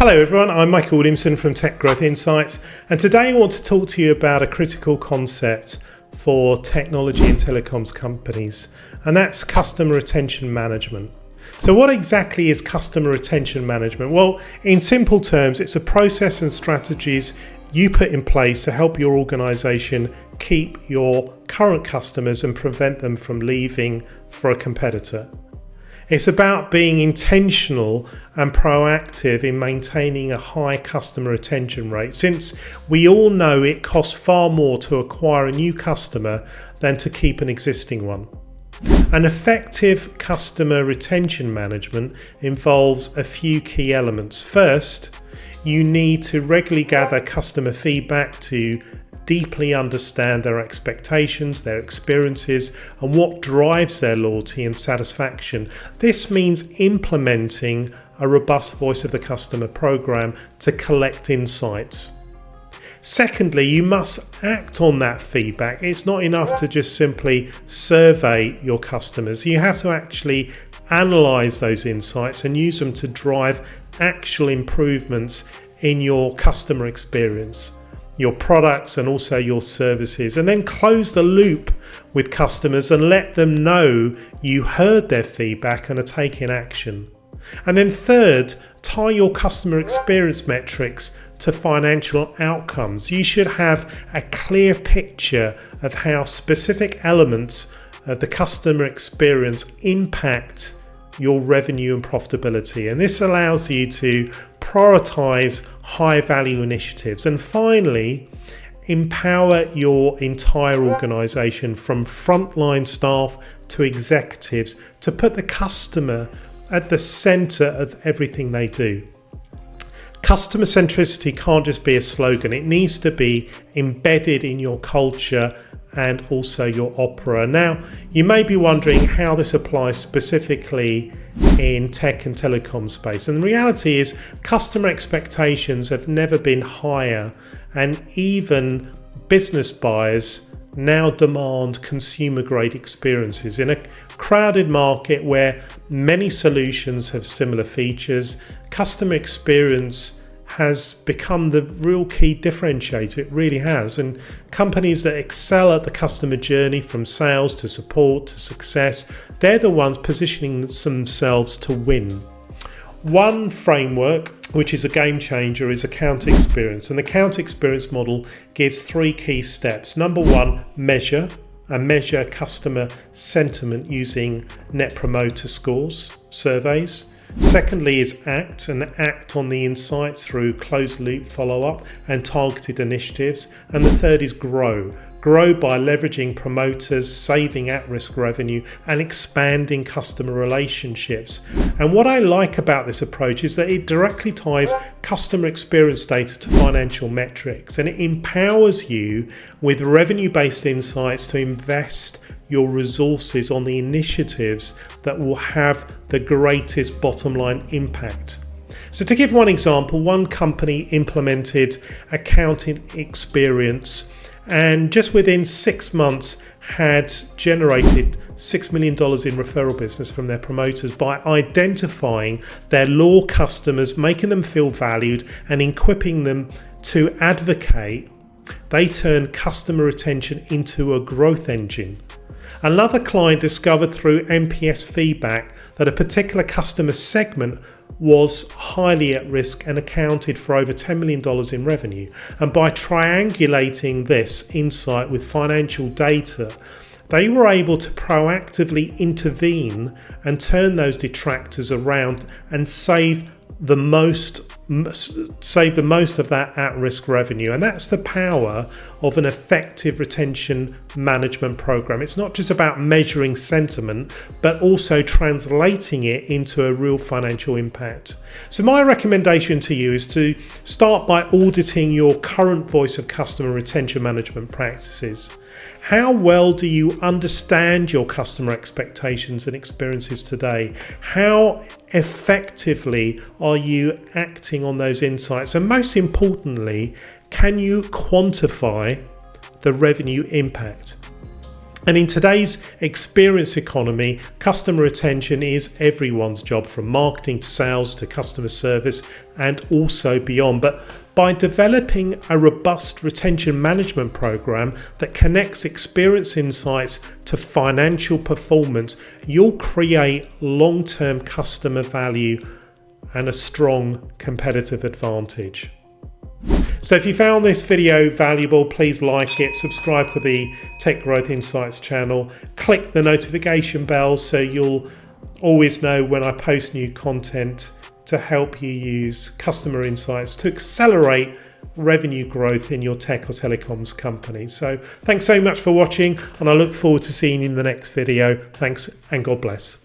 Hello everyone, I'm Michael Williamson from TechGrowth Insights, and today I want to talk to you about a critical concept for technology and telecoms companies, and that's customer retention management. So what exactly is customer retention management? Well, in simple terms, it's a process and strategies you put in place to help your organization keep your current customers and prevent them from leaving for a competitor. It's about being intentional and proactive in maintaining a high customer retention rate, since we all know it costs far more to acquire a new customer than to keep an existing one. An effective customer retention management involves a few key elements. First, you need to regularly gather customer feedback to deeply understand their expectations, their experiences, and what drives their loyalty and satisfaction. This means implementing a robust voice of the customer program to collect insights. Secondly, you must act on that feedback. It's not enough to just simply survey your customers. You have to actually analyze those insights and use them to drive actual improvements in your customer experience, your products and also your services, and then close the loop with customers and let them know you heard their feedback and are taking action. And then third, tie your customer experience metrics to financial outcomes. You should have a clear picture of how specific elements of the customer experience impact your revenue and profitability, and this allows you to prioritize high value initiatives. And finally, empower your entire organization from frontline staff to executives to put the customer at the center of everything they do. Customer centricity can't just be a slogan, it needs to be embedded in your culture and also your opera. Now, you may be wondering how this applies specifically in tech and telecom space. And the reality is customer expectations have never been higher, and even business buyers now demand consumer grade experiences. In a crowded market where many solutions have similar features, customer experience has become the real key differentiator. It really has. And companies that excel at the customer journey, from sales to support to success, they're the ones positioning themselves to win. One framework, which is a game changer, is account experience. And the account experience model gives three key steps. Number one, measure customer sentiment using net promoter scores, surveys. Secondly is act on the insights through closed loop follow-up and targeted initiatives. And the third is grow by leveraging promoters, saving at-risk revenue, and expanding customer relationships. And what I like about this approach is that it directly ties customer experience data to financial metrics, and it empowers you with revenue-based insights to invest your resources on the initiatives that will have the greatest bottom line impact. So to give one example, one company implemented accounting experience and just within 6 months had generated $6 million in referral business from their promoters by identifying their loyal customers, making them feel valued and equipping them to advocate. They turned customer retention into a growth engine. Another client discovered through NPS feedback that a particular customer segment was highly at risk and accounted for over $10 million in revenue. And by triangulating this insight with financial data, they were able to proactively intervene and turn those detractors around and save the most of that at-risk revenue. And that's the power of an effective retention management program. It's not just about measuring sentiment, but also translating it into a real financial impact. So my recommendation to you is to start by auditing your current voice of customer retention management practices. How well do you understand your customer expectations and experiences today? How effectively are you acting on those insights? And most importantly, can you quantify the revenue impact? And in today's experience economy, customer retention is everyone's job, from marketing to sales to customer service and also beyond. But by developing a robust retention management program that connects experience insights to financial performance, you'll create long-term customer value and a strong competitive advantage. So if you found this video valuable, please like it, subscribe to the Tech Growth Insights channel, click the notification bell so you'll always know when I post new content to help you use customer insights to accelerate revenue growth in your tech or telecoms company. So thanks so much for watching, and I look forward to seeing you in the next video. Thanks and God bless.